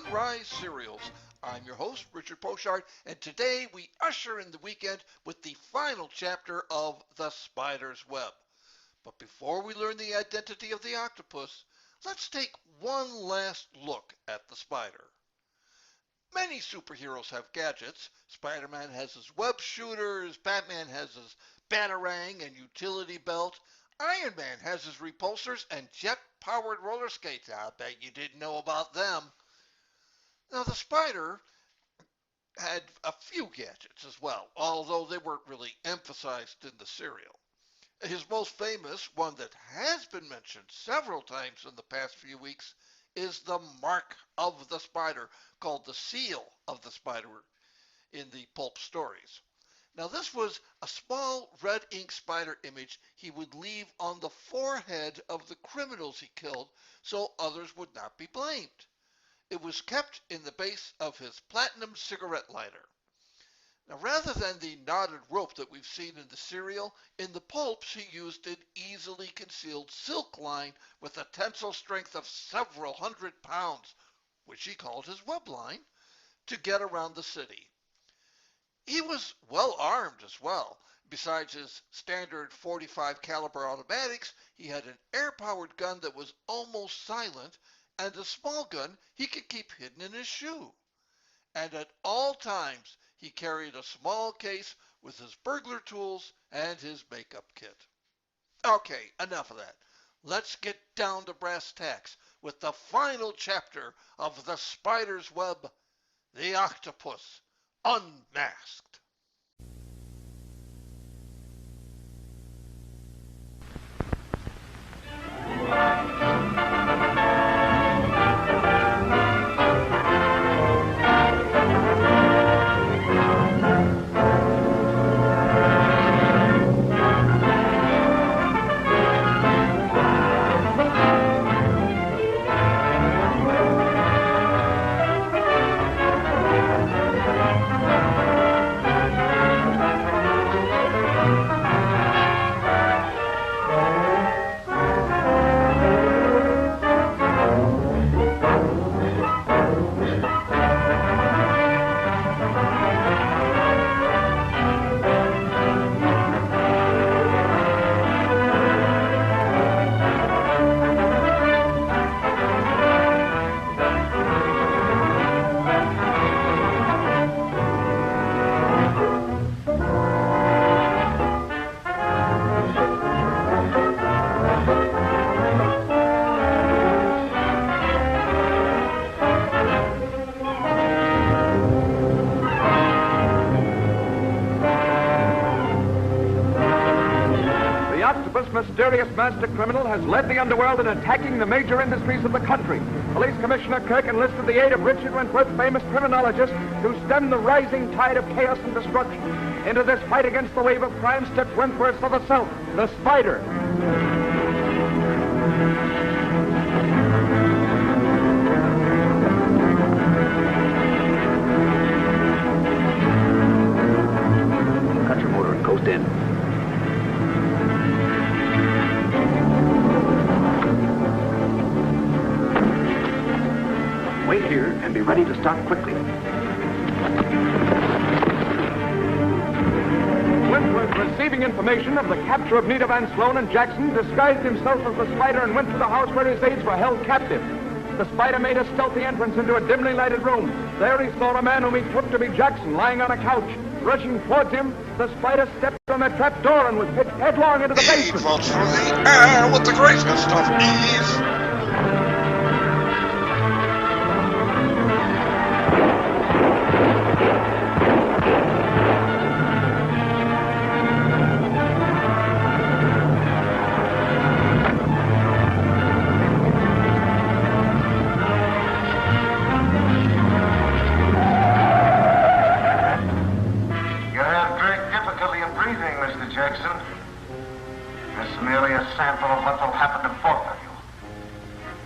Sunrise Serials. I'm your host, Richard Pochard, and today we usher in the weekend with the final chapter of The Spider's Web. But before we learn the identity of the octopus, let's take one last look at the spider. Many superheroes have gadgets. Spider-Man has his web shooters, Batman has his batarang and utility belt, Iron Man has his repulsors and jet-powered roller skates. I bet you didn't know about them. Now, the spider had a few gadgets as well, although they weren't really emphasized in the serial. His most famous, one that has been mentioned several times in the past few weeks, is the mark of the spider, called the seal of the spider in the pulp stories. Now, this was a small red ink spider image he would leave on the forehead of the criminals he killed so others would not be blamed. It was kept in the base of his platinum cigarette lighter. Now, rather than the knotted rope that we've seen in the serial, in the pulps he used an easily concealed silk line with a tensile strength of several hundred pounds, which he called his web line, to get around the city. He was well armed as well. Besides his standard .45 caliber automatics, he had an air-powered gun that was almost silent and a small gun he could keep hidden in his shoe. And at all times, he carried a small case with his burglar tools and his makeup kit. Okay, enough of that. Let's get down to brass tacks with the final chapter of The Spider's Web, The Octopus, Unmasked. Mysterious master criminal has led the underworld in attacking the major industries of the country. Police Commissioner Kirk enlisted the aid of Richard Wentworth, famous criminologist, to stem the rising tide of chaos and destruction. Into this fight against the wave of crime stepped Wentworth of the South, the Spider. Cut your motor and coast in. Wait here and be ready to start quickly. Wentworth, receiving information of the capture of Nita Van Sloan and Jackson, disguised himself as the Spider and went to the house where his aides were held captive. The Spider made a stealthy entrance into a dimly lighted room. There he saw a man whom he took to be Jackson lying on a couch. Rushing towards him, the Spider stepped on a trap door and was pitched headlong into the basement. He falls through the air with the greatest of ease. Sample of what will happen to both of you.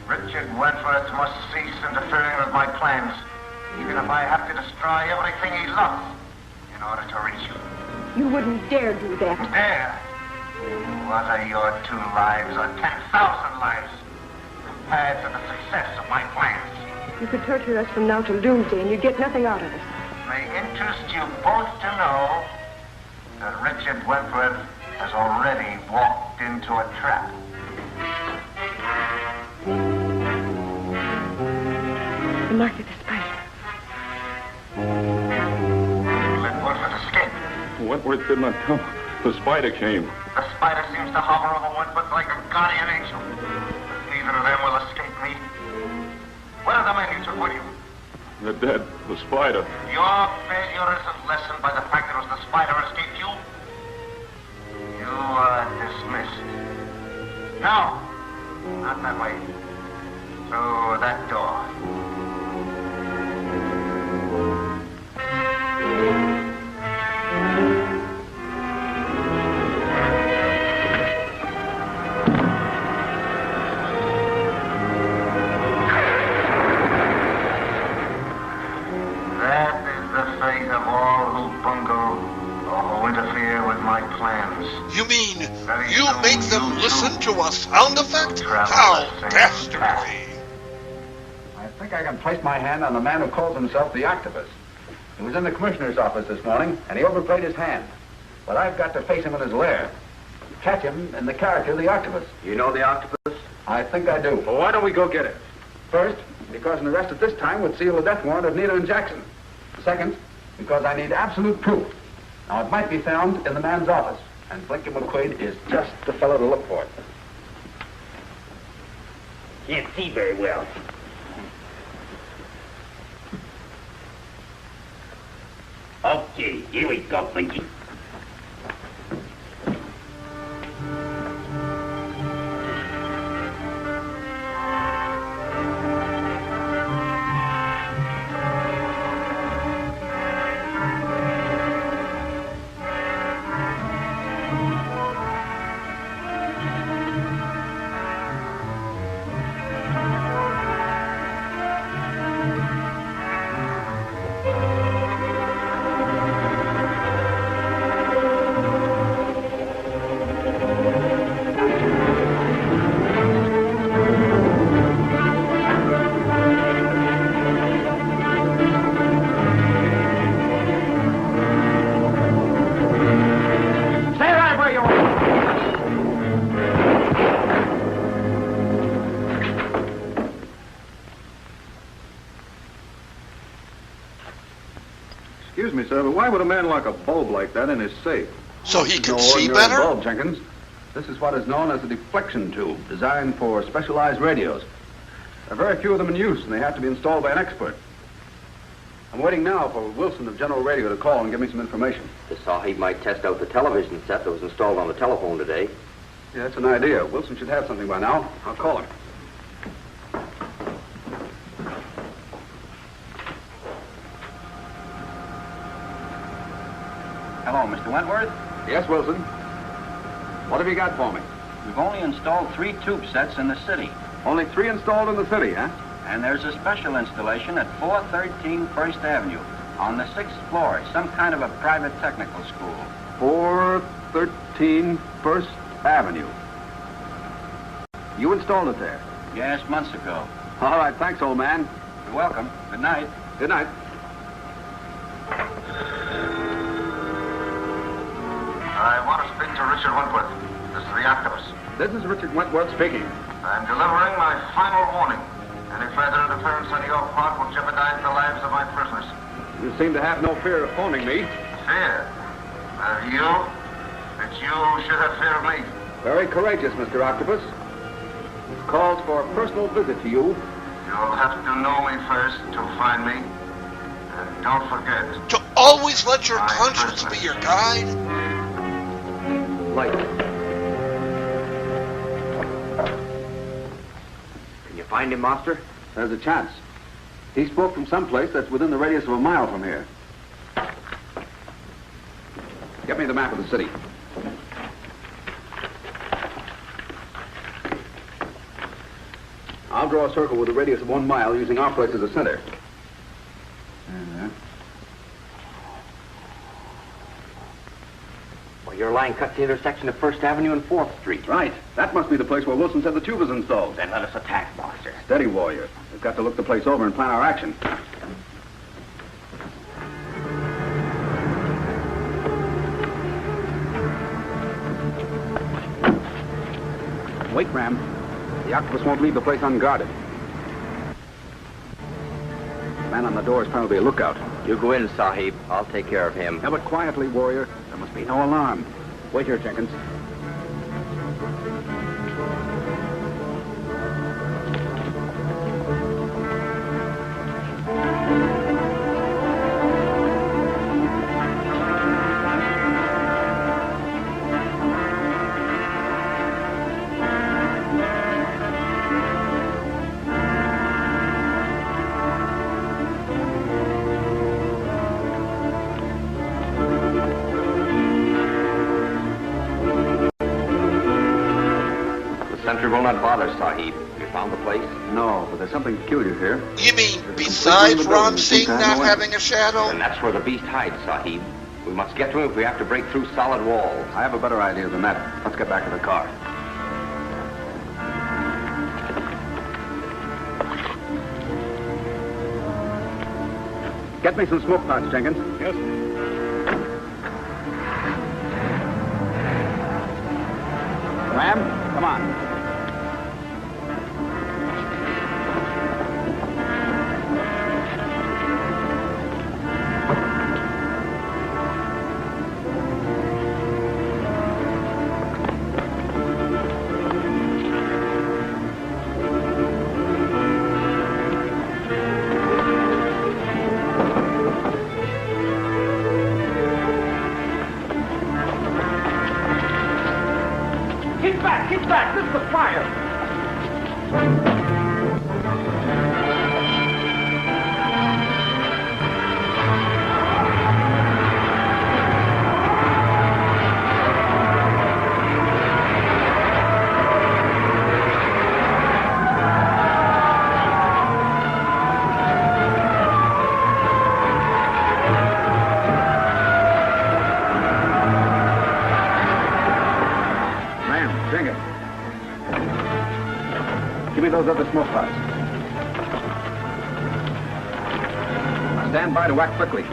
Richard Wentworth must cease interfering with my plans, even if I have to destroy everything he loves in order to reach you. You wouldn't dare do that. Dare? What are your 2 lives or 10,000 lives compared to the success of my plans? You could torture us from now till doomsday, and you'd get nothing out of us. It may interest you both to know that Richard Wentworth has already walked into a trap. The mark of the spider. Wentworth has escaped. Wentworth did not come. The spider came. The spider seems to hover over Wentworth like a guardian angel. But neither of them will escape me. Where are the men you took with you? They're dead. The spider. Your failure isn't lessened by the fact that it was the spider who escaped you. You are dismissed. No, not that way. Through that door. That is the fate of all who bungle or who interfere with my plans. You mean Very you soon make them you listen too to a sound effect? travel How the same dastardly! I think I can place my hand on the man who calls himself the Octopus. He was in the commissioner's office this morning, and he overplayed his hand. But I've got to face him in his lair. Catch him in the character of the Octopus. You know the Octopus? I think I do. Well, why don't we go get it? First, because an arrest at this time would seal the death warrant of Nita and Jackson. Second, because I need absolute proof. Now, it might be found in the man's office, and Blinky McQuaid is just the fellow to look for it. Can't see very well. Okay, here we go, Blinky. Excuse me, sir, but why would a man lock a bulb like that in his safe? So he can No see ordinary better? bulb, Jenkins. This is what is known as a deflection tube, designed for specialized radios. There are very few of them in use, and they have to be installed by an expert. I'm waiting now for Wilson of General Radio to call and give me some information. Just saw he might test out the television set that was installed on the telephone today. Yeah, that's an idea. Wilson should have something by now. I'll call him. Hello, Mr. Wentworth. Yes, Wilson. What have you got for me? We've only installed 3 tube sets in the city. Only 3 installed in the city, huh? And there's a special installation at 413 First Avenue on the 6th floor, some kind of a private technical school. 413 First Avenue. You installed it there? Yes, months ago. All right, thanks, old man. You're welcome. Good night. Good night. I want to speak to Richard Wentworth. This is the Octopus. This is Richard Wentworth speaking. I'm delivering my final warning. Any further interference on your part will jeopardize the lives of my prisoners. You seem to have no fear of phoning me. Fear? Of you? That you should have fear of me. Very courageous, Mr. Octopus. It calls for a personal visit to you. You'll have to know me first to find me. And don't forget. To always let your My conscience be business. your guide? Light. Can you find him, Master? There's a chance. He spoke from someplace that's within the radius of a mile from here. Get me the map of the city. I'll draw a circle with a radius of 1 mile using our place as a center. Well, your line cuts the intersection of First Avenue and 4th Street. Right. That must be the place where Wilson said the tube is installed. Then let us attack, Master. Steady, warrior. As got to look the place over and plan our action. Wait, Ram. The octopus won't leave the place unguarded. The man on the door is probably a lookout. You go in, Sahib. I'll take care of him. Now, but quietly, warrior. There must be no alarm. Wait here, Jenkins. Sentry will not bother, Sahib. You found the place? No, but there's something peculiar here. You mean besides Ram Singh not having a shadow? And that's where the beast hides, Sahib. We must get to him if we have to break through solid walls. I have a better idea than that. Let's get back to the car. Get me some smoke pots, Jenkins. Yes. Ram, come on. Keep back! This is the fire! Give me those other smoke pots. Now stand by to act quickly.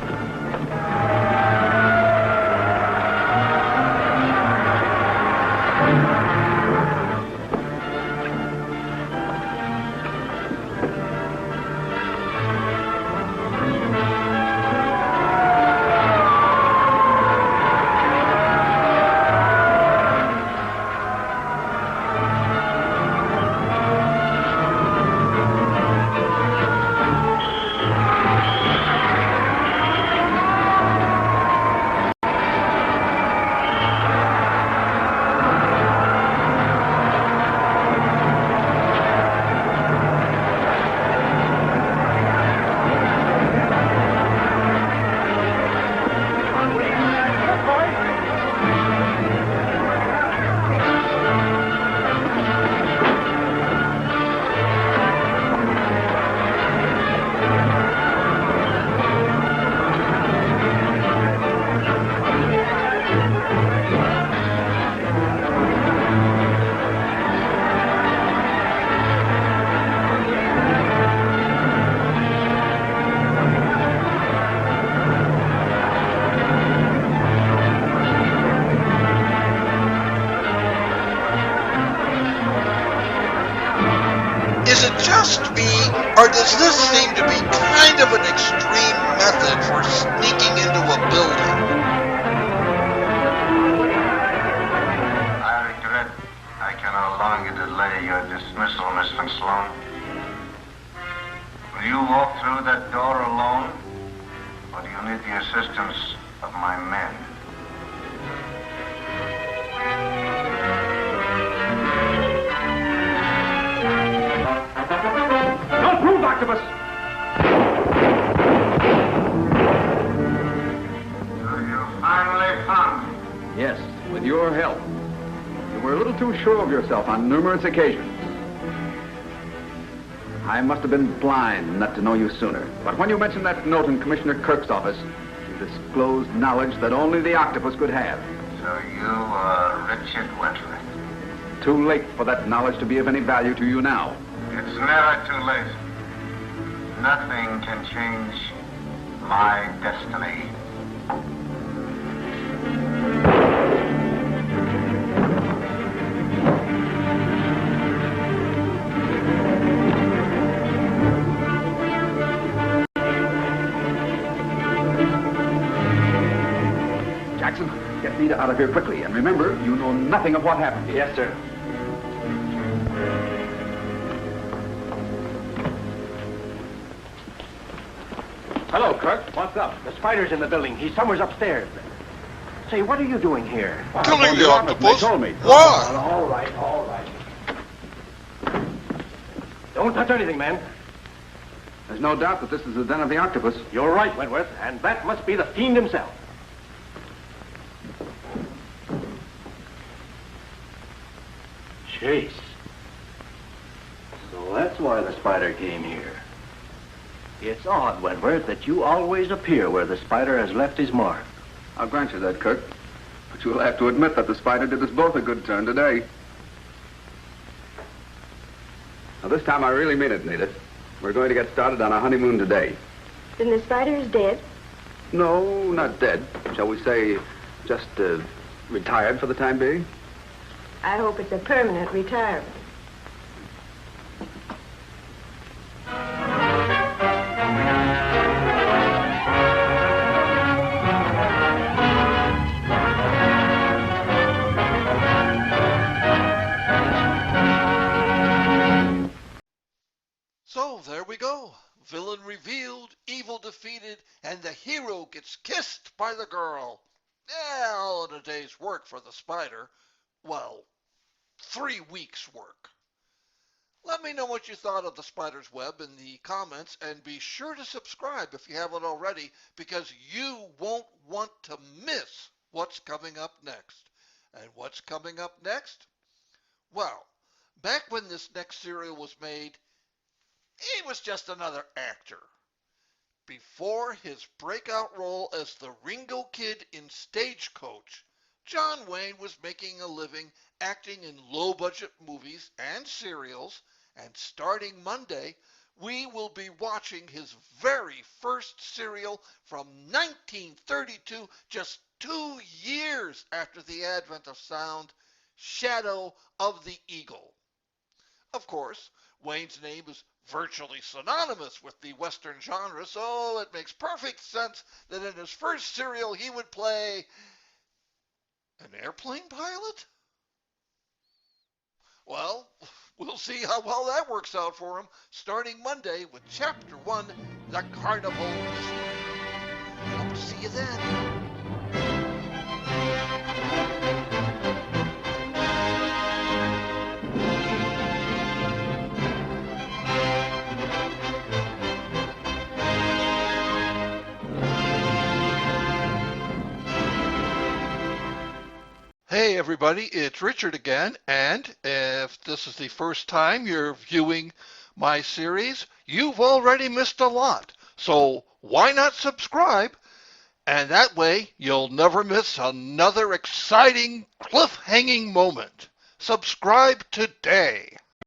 Is it just me, or does this seem to be kind of an extreme method for sneaking into a building? I regret I can no longer delay your dismissal, Miss Van Sloan. Will you walk through that door alone, or do you need the assistance of my men? Don't move, Octopus! So you finally found me. Yes, with your help. You were a little too sure of yourself on numerous occasions. I must have been blind not to know you sooner. But when you mentioned that note in Commissioner Kirk's office, you disclosed knowledge that only the octopus could have. So you are Richard Wentworth. Too late for that knowledge to be of any value to you now. It's never too late. Nothing can change my destiny. Jackson, get Nita out of here quickly. And remember, you know nothing of what happened. Yes, sir. Hello, Kirk. What's up? The spider's in the building. He's somewhere upstairs. Say, what are you doing here? Killing the octopus? They told me. Why? All right, all right. Don't touch anything, man. There's no doubt that this is the den of the octopus. You're right, Wentworth, and that must be the fiend himself. Chase. So that's why the spider came here. It's odd, Wentworth, that you always appear where the spider has left his mark. I'll grant you that, Kirk. But you'll have to admit that the spider did us both a good turn today. Now, this time I really mean it, Nita. We're going to get started on our honeymoon today. Then the spider is dead? No, not dead. Shall we say, just retired for the time being? I hope it's a permanent retirement. So there we go. Villain revealed, evil defeated, and the hero gets kissed by the girl. Yeah, all in a day's work for the spider. Well, 3 weeks' work. Let me know what you thought of the spider's web in the comments, and be sure to subscribe if you haven't already, because you won't want to miss what's coming up next. And what's coming up next? Well, back when this next serial was made, he was just another actor. Before his breakout role as the Ringo Kid in Stagecoach, John Wayne was making a living acting in low-budget movies and serials, and starting Monday, we will be watching his very first serial from 1932, just 2 years after the advent of sound, Shadow of the Eagle. Of course, Wayne's name is virtually synonymous with the Western genre, so it makes perfect sense that in his first serial he would play an airplane pilot? Well, we'll see how well that works out for him, starting Monday with Chapter 1, The Carnival Mystery. Hope to see you then. Hey everybody, it's Richard again, and if this is the first time you're viewing my series, you've already missed a lot. So why not subscribe? And that way you'll never miss another exciting cliffhanging moment. Subscribe today.